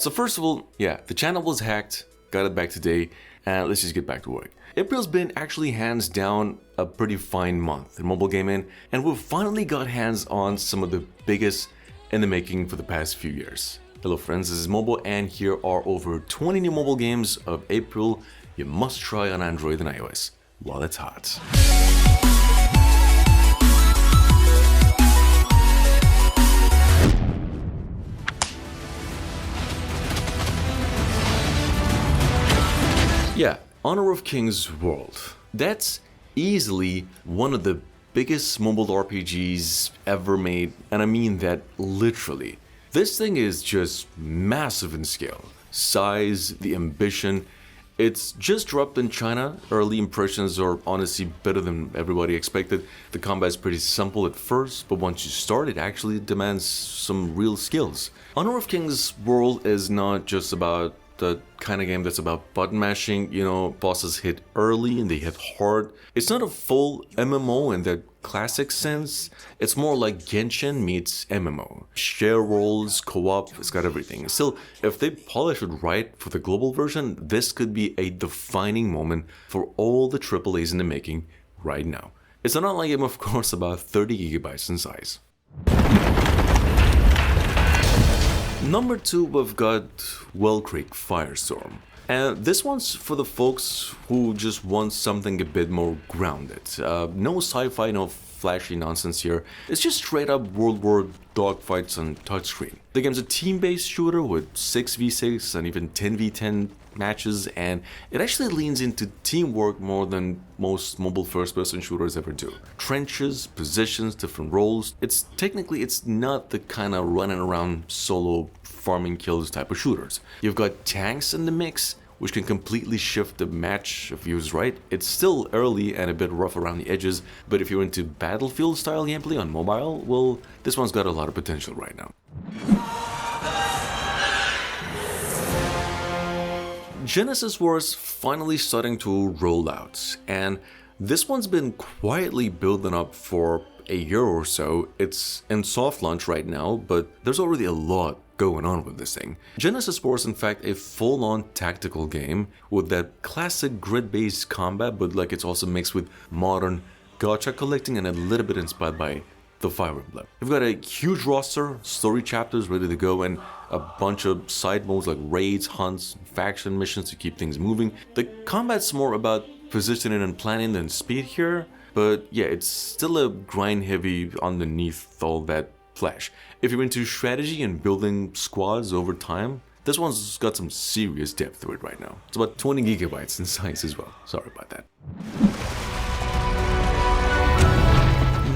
So first of all, yeah, the channel was hacked, got it back today, and let's just get back to work. April's been actually hands down a pretty fine month in mobile gaming, and we've finally got hands on some of the biggest in the making for the past few years. Hello friends, this is Mobile, and here are over 20 new mobile games of April you must try on Android and iOS while it's hot. Yeah, Honor of Kings World. That's easily one of the biggest mobile RPGs ever made, and I mean that literally. This thing is just massive in scale, size, the ambition. It's just dropped in China. Early impressions are honestly better than everybody expected. The combat is pretty simple at first, but once you start, it actually demands some real skills. Honor of Kings World is not just about the kind of game that's about button mashing, you know, bosses hit early and they hit hard. It's not a full MMO in the classic sense. It's more like Genshin meets MMO. Share roles, co-op, it's got everything. Still, if they polish it right for the global version, this could be a defining moment for all the AAAs in the making right now. It's an online game, of course, about 30 gigabytes in size. Number 2, we've got Well Creek Firestorm. And this one's for the folks who just want something a bit more grounded. No sci-fi, no flashy nonsense here. It's just straight up World War dogfights on touchscreen. The game's a team-based shooter with 6v6 and even 10v10 matches, and it actually leans into teamwork more than most mobile first-person shooters ever do. Trenches, positions, different roles. It's not the kind of running around solo farming kills type of shooters. You've got tanks in the mix, which can completely shift the match if used right. It's still early and a bit rough around the edges, but if you're into Battlefield style gameplay on mobile, well, this one's got a lot of potential right now. Genesis Wars finally starting to roll out, and this one's been quietly building up for a year or so. It's in soft launch right now, but there's already a lot going on with this thing. Genesis Wars, in fact, a full-on tactical game with that classic grid-based combat, but like it's also mixed with modern gacha collecting and a little bit inspired by the Fire Emblem. We've got a huge roster, story chapters ready to go, and a bunch of side modes like raids, hunts, faction missions to keep things moving. The combat's more about positioning and planning than speed here, but yeah, it's still a grind heavy underneath all that flash. If you're into strategy and building squads over time, this one's got some serious depth to it right now. It's about 20 gigabytes in size as well. Sorry about that.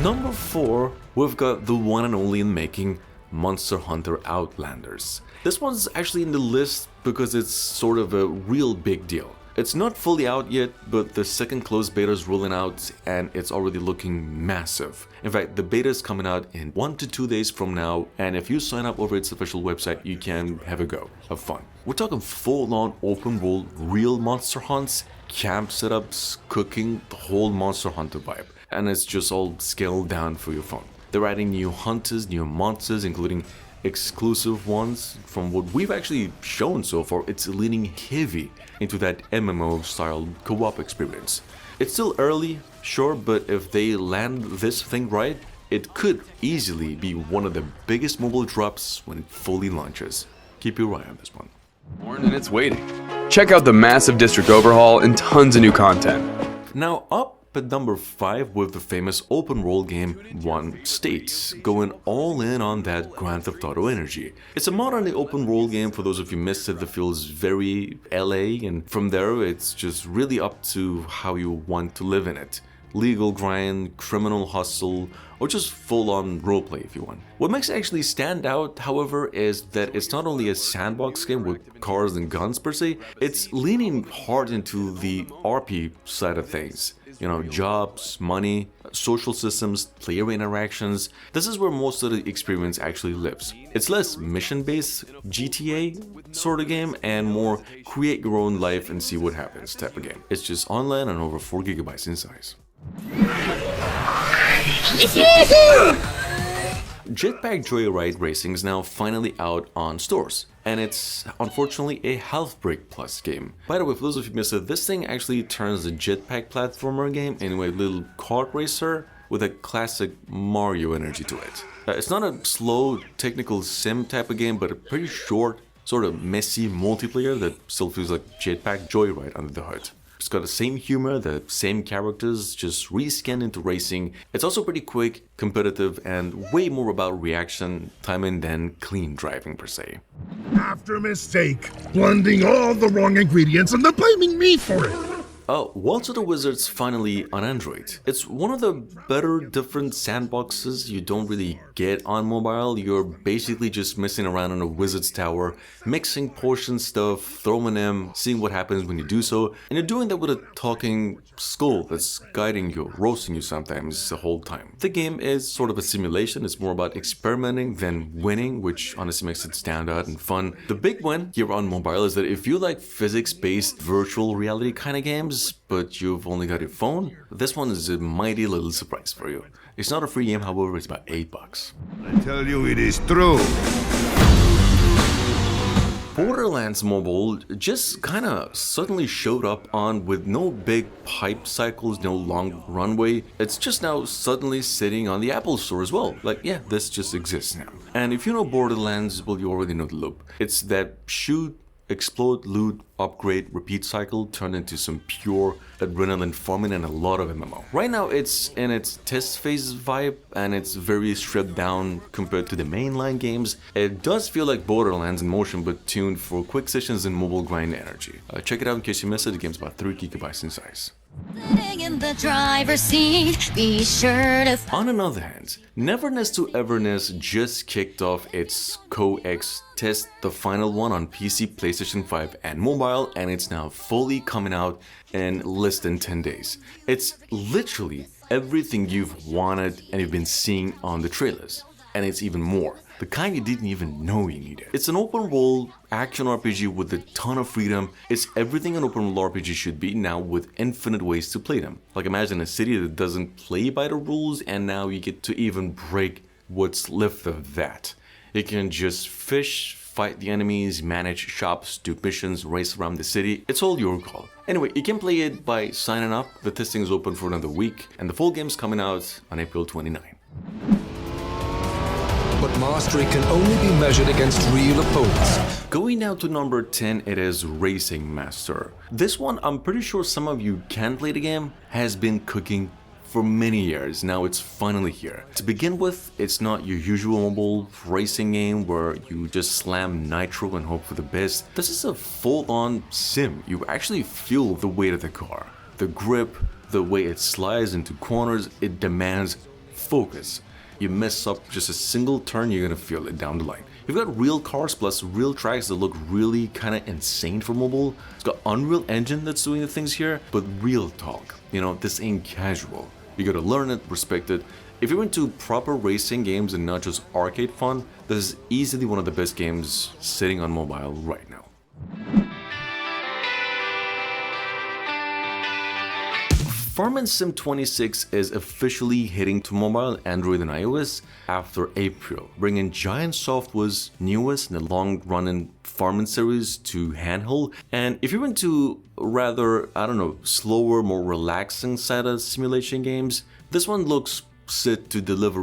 Number 4, we've got the one and only in making, Monster Hunter Outlanders. This one's actually in the list because it's sort of a real big deal. It's not fully out yet, but the second closed beta is rolling out and it's already looking massive. In fact, the beta is coming out in 1 to 2 days from now, and if you sign up over its official website, you can have a go, have fun. We're talking full-on open world, real monster hunts, camp setups, cooking, the whole Monster Hunter vibe. And it's just all scaled down for your phone. They're adding new hunters, new monsters, including exclusive ones. From what we've actually shown so far, it's leaning heavy into that MMO style co-op experience. It's still early, sure, but if they land this thing right, it could easily be one of the biggest mobile drops when it fully launches. Keep your eye on this one. And it's waiting. Check out the massive district overhaul and tons of new content. Now up at number 5 with the famous open world game One States, going all in on that Grand Theft Auto energy. It's a modern open world game, for those of you missed it, that feels very LA, and from there it's just really up to how you want to live in it. Legal grind, criminal hustle, or just full-on roleplay if you want. What makes it actually stand out, however, is that it's not only a sandbox game with cars and guns per se, it's leaning hard into the RP side of things. You know, jobs, money, social systems, player interactions. This is where most of the experience actually lives. It's less mission-based GTA sort of game and more create your own life and see what happens type of game. It's just online and over 4 gigabytes in size. Jetpack Joyride Racing is now finally out on stores, and it's unfortunately a Half Break Plus game. By the way, for those of you who missed it, this thing actually turns the jetpack platformer game into a little kart racer with a classic Mario energy to it. It's not a slow technical sim type of game, but a pretty short, sort of messy multiplayer that still feels like Jetpack Joyride under the hood. It's got the same humor, the same characters, just reskinned into racing. It's also pretty quick, competitive, and way more about reaction timing than clean driving per se. After a mistake, blending all the wrong ingredients and then blaming me for it. Waltz of the Wizard's finally on Android. It's one of the better different sandboxes you don't really get on mobile. You're basically just messing around in a wizard's tower, mixing potion stuff, throwing them, seeing what happens when you do so, and you're doing that with a talking skull that's guiding you, roasting you sometimes the whole time. The game is sort of a simulation. It's more about experimenting than winning, which honestly makes it stand out and fun. The big win here on mobile is that if you like physics-based virtual reality kind of games, but you've only got your phone, this one is a mighty little surprise for you. It's not a free game, however, it's about $8. I tell you it is true. Borderlands Mobile just kinda suddenly showed up on with no big hype cycles, no long runway. It's just now suddenly sitting on the Apple Store as well. Like, yeah, this just exists now. And if you know Borderlands, well, you already know the loop. It's that shoot, explode, loot, upgrade, repeat cycle turned into some pure adrenaline farming and a lot of MMO. Right now it's in its test phase vibe and it's very stripped down compared to the mainline games. It does feel like Borderlands in motion but tuned for quick sessions and mobile grind energy. Check it out in case you missed it. The game's about 3 GB in size. In the driver's seat, be sure to. On another hand, Everness to Everness just kicked off its Co-X test, the final one on PC, PlayStation 5 and mobile, and it's now fully coming out in less than 10 days. It's literally everything you've wanted and you've been seeing on the trailers, and it's even more. The kind you didn't even know you needed. It's an open world action RPG with a ton of freedom. It's everything an open world RPG should be now with infinite ways to play them. Like imagine a city that doesn't play by the rules and now you get to even break what's left of that. You can just fish, fight the enemies, manage shops, do missions, race around the city. It's all your call. Anyway, you can play it by signing up. The testing is open for another week and the full game's coming out on April 29. But mastery can only be measured against real opponents. Going now to number 10, it is Racing Master. This one, I'm pretty sure some of you can play the game, has been cooking for many years. Now it's finally here. To begin with, it's not your usual mobile racing game where you just slam nitro and hope for the best. This is a full-on sim. You actually feel the weight of the car. The grip, the way it slides into corners, it demands focus. You mess up just a single turn, you're gonna feel it down the line. You've got real cars plus real tracks that look really kinda insane for mobile. It's got Unreal Engine that's doing the things here, but real talk. You know, this ain't casual. You gotta learn it, respect it. If you're into proper racing games and not just arcade fun, this is easily one of the best games sitting on mobile right now. Farming Sim 26 is officially hitting to mobile, Android and iOS after April, bringing Giant Software's newest and long-running farming series to handheld. And if you're into rather, slower, more relaxing side of simulation games, this one looks set to deliver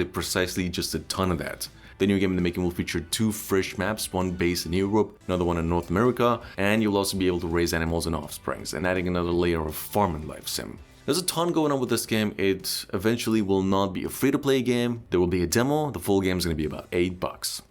precisely just a ton of that. The new game in the making will feature 2 fresh maps, one based in Europe, another one in North America, and you'll also be able to raise animals and offsprings, and adding another layer of farming life sim. There's a ton going on with this game. It eventually will not be a free-to-play game. There will be a demo. The full game is going to be about $8.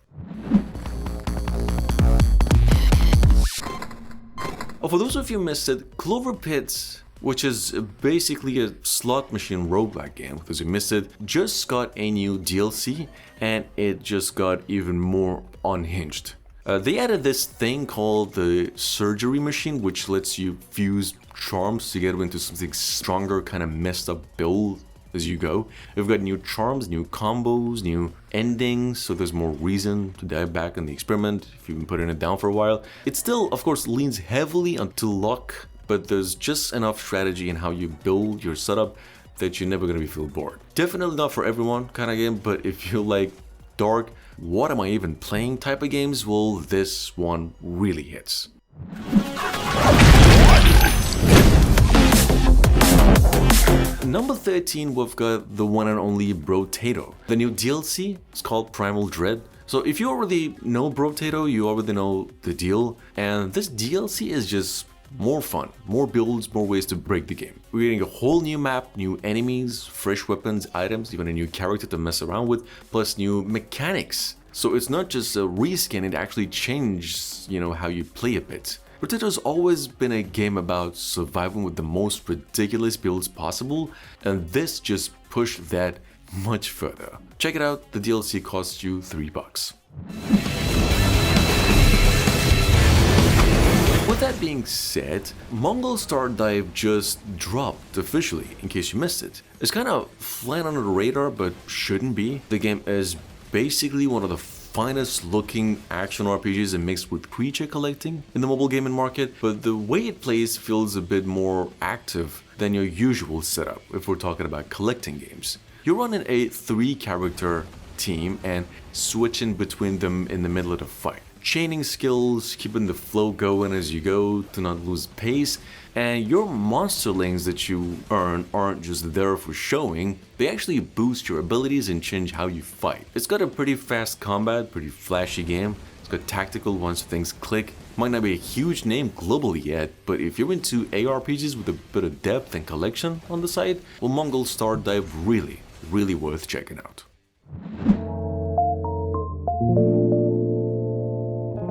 For those of you who missed it, Clover Pit, which is basically a slot machine roguelike game, because you missed it, just got a new DLC and it just got even more unhinged. They added this thing called the surgery machine, which lets you fuse charms together into something stronger, kind of messed up build as you go. We've got new charms, new combos, new endings, so there's more reason to dive back in the experiment if you've been putting it down for a while. It still, of course, leans heavily onto luck, but there's just enough strategy in how you build your setup that you're never gonna feel bored. Definitely not for everyone kind of game, but if you like dark, what am I even playing type of games, well, this one really hits. Number 13, we've got the one and only Brotato. The new DLC is called Primal Dread. So if you already know Brotato, you already know the deal, and this DLC is just more fun, more builds, more ways to break the game. We're getting a whole new map, new enemies, fresh weapons, items, even a new character to mess around with, plus new mechanics. So it's not just a reskin, it actually changes, how you play a bit. Protato's always been a game about surviving with the most ridiculous builds possible, and this just pushed that much further. Check it out, the DLC costs you $3. With that being said, Mongol Star Dive just dropped officially, in case you missed it. It's kind of flying under the radar, but shouldn't be. The game is basically one of the finest looking action RPGs mixed with creature collecting in the mobile gaming market, but the way it plays feels a bit more active than your usual setup if we're talking about collecting games. You're running a 3-character team and switching between them in the middle of the fight. Chaining skills, keeping the flow going as you go to not lose pace, and your monsterlings that you earn aren't just there for showing, they actually boost your abilities and change how you fight. It's got a pretty fast combat, pretty flashy game. It's got tactical once things click. Might not be a huge name globally yet, but if you're into ARPGs with a bit of depth and collection on the side, well, Mongol Star Dive really worth checking out.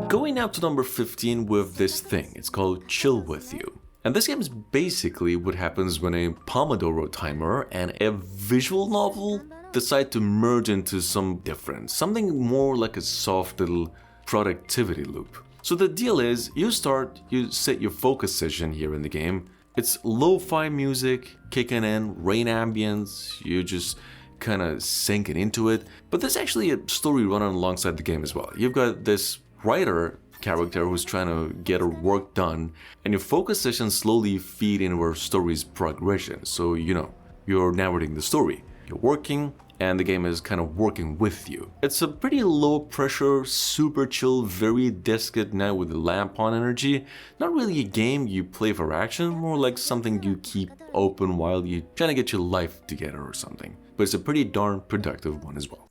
Going now to number 15 with this thing, it's called Chill With You. And this game is basically what happens when a Pomodoro timer and a visual novel decide to merge into some difference, something more like a soft little productivity loop. So the deal is, you set your focus session here in the game. It's lo-fi music kicking in, rain ambience, you just kind of sinking into it. But there's actually a story running alongside the game as well. You've got this writer character who's trying to get her work done, and your focus sessions slowly feed into her story's progression. So you're narrating the story, you're working, and the game is kind of working with you. It's a pretty low pressure, super chill, very desk at night with the lamp on energy. Not really a game you play for action, more like something you keep open while you're trying to get your life together or something. But it's a pretty darn productive one as well.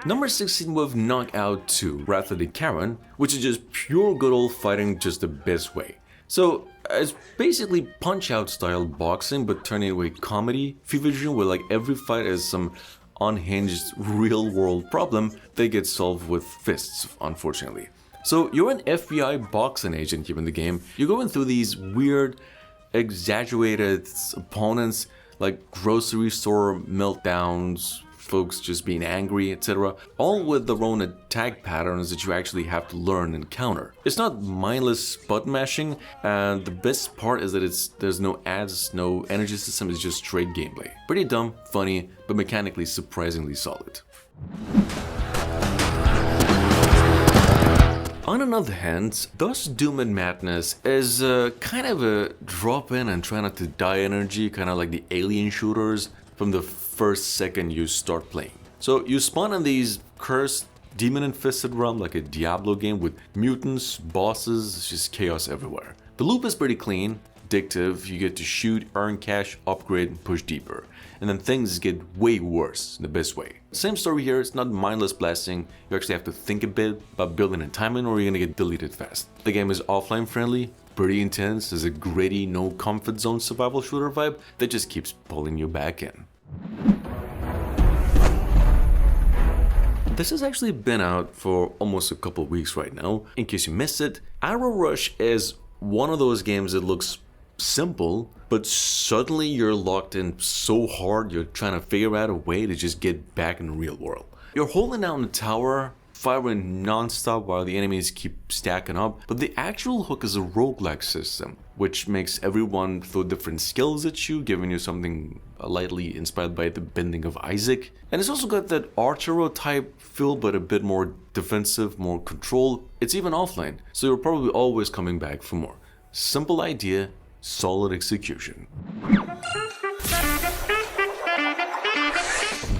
Number 16 with Knockout 2, Wrath of the Karen, which is just pure good old fighting, just the best way. So it's basically Punch-Out style boxing, but turning into a comedy fever dream where like every fight is some unhinged real world problem that gets solved with fists, unfortunately. So you're an FBI boxing agent here in the game. You're going through these weird, exaggerated opponents like grocery store meltdowns, folks just being angry, etc. All with their own attack patterns that you actually have to learn and counter. It's not mindless button mashing, and the best part is that there's no ads, no energy system, it's just straight gameplay. Pretty dumb, funny, but mechanically surprisingly solid. On another hand, Thus Doom and Madness is kind of a drop in and try not to die energy, kind of like the alien shooters from the first second you start playing. So you spawn in these cursed, demon-infested realm like a Diablo game with mutants, bosses, it's just chaos everywhere. The loop is pretty clean, addictive, you get to shoot, earn cash, upgrade, and push deeper. And then things get way worse in the best way. Same story here, it's not mindless blasting, you actually have to think a bit about building and timing or you're gonna get deleted fast. The game is offline friendly, pretty intense, there's a gritty, no comfort zone survival shooter vibe that just keeps pulling you back in. This has actually been out for almost a couple weeks right now. In case you missed it, Arrow Rush is one of those games that looks simple, but suddenly you're locked in so hard you're trying to figure out a way to just get back in the real world. You're holding down the tower, firing non-stop while the enemies keep stacking up, but the actual hook is a roguelike system, which makes everyone throw different skills at you, giving you something lightly inspired by the Bending of Isaac. And it's also got that Archero type feel, but a bit more defensive, more control. It's even offline, so you're probably always coming back for more. Simple idea, solid execution.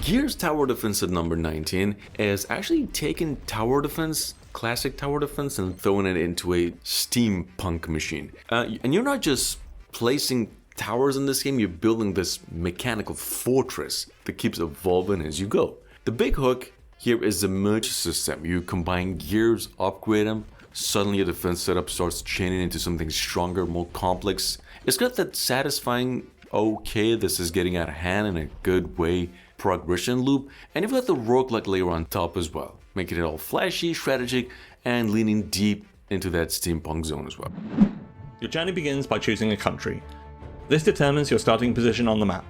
Gears Tower Defense at number 19 is actually taking tower defense, classic tower defense, and throwing it into a steampunk machine. And you're not just placing towers in this game, you're building this mechanical fortress that keeps evolving as you go. The big hook here is the merge system. You combine gears, upgrade them, suddenly your defense setup starts chaining into something stronger, more complex. It's got that satisfying, okay, this is getting out of hand in a good way progression loop, and you've got the roguelike layer on top as well, making it all flashy, strategic, and leaning deep into that steampunk zone as well. Your journey begins by choosing a country. This determines your starting position on the map.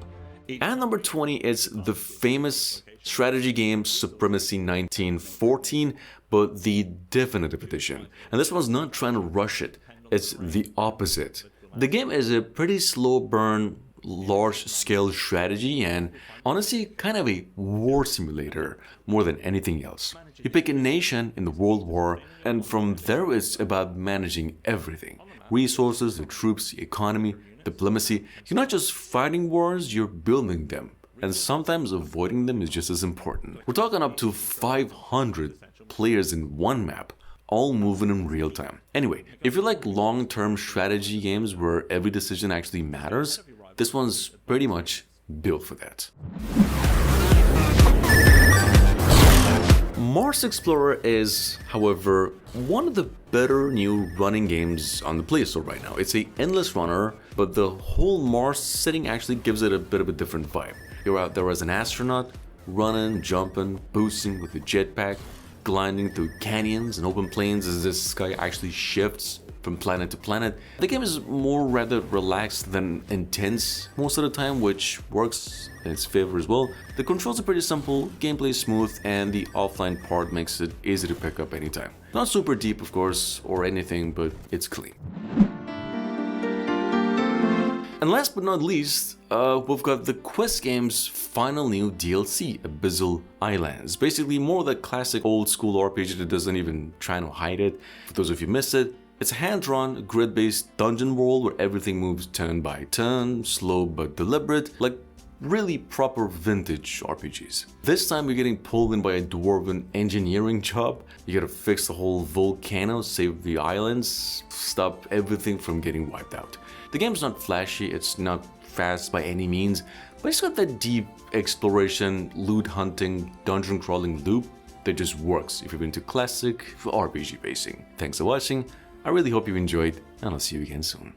At number 20 is the famous strategy game Supremacy 1914, but the definitive edition. And this one's not trying to rush it, it's the opposite. The game is a pretty slow burn, large-scale strategy and honestly kind of a war simulator more than anything else. You pick a nation in the World War, and from there it's about managing everything. Resources, the troops, the economy, diplomacy. You're not just fighting wars, you're building them. And sometimes avoiding them is just as important. We're talking up to 500 players in one map, all moving in real time. Anyway, if you like long-term strategy games where every decision actually matters, this one's pretty much built for that. Mars Explorer is, however, one of the better new running games on the Play Store right now. It's an endless runner, but the whole Mars setting actually gives it a bit of a different vibe. You're out there as an astronaut, running, jumping, boosting with a jetpack, gliding through canyons and open plains as the sky actually shifts from planet to planet. The game is more rather relaxed than intense most of the time, which works in its favor as well. The controls are pretty simple, gameplay is smooth, and the offline part makes it easy to pick up anytime. Not super deep, of course, or anything, but it's clean. And last but not least, we've got the Quest game's final new DLC, Abyssal Islands. Basically more the classic old school RPG that doesn't even try to hide it. For those of you who missed it, it's a hand-drawn, grid-based dungeon world where everything moves turn by turn, slow but deliberate, like really proper vintage RPGs. This time you're getting pulled in by a dwarven engineering job. You gotta fix the whole volcano, save the islands, stop everything from getting wiped out. The game's not flashy, it's not fast by any means, but it's got that deep exploration, loot hunting, dungeon crawling loop that just works if you're into classic RPG pacing. Thanks for watching, I really hope you enjoyed, and I'll see you again soon.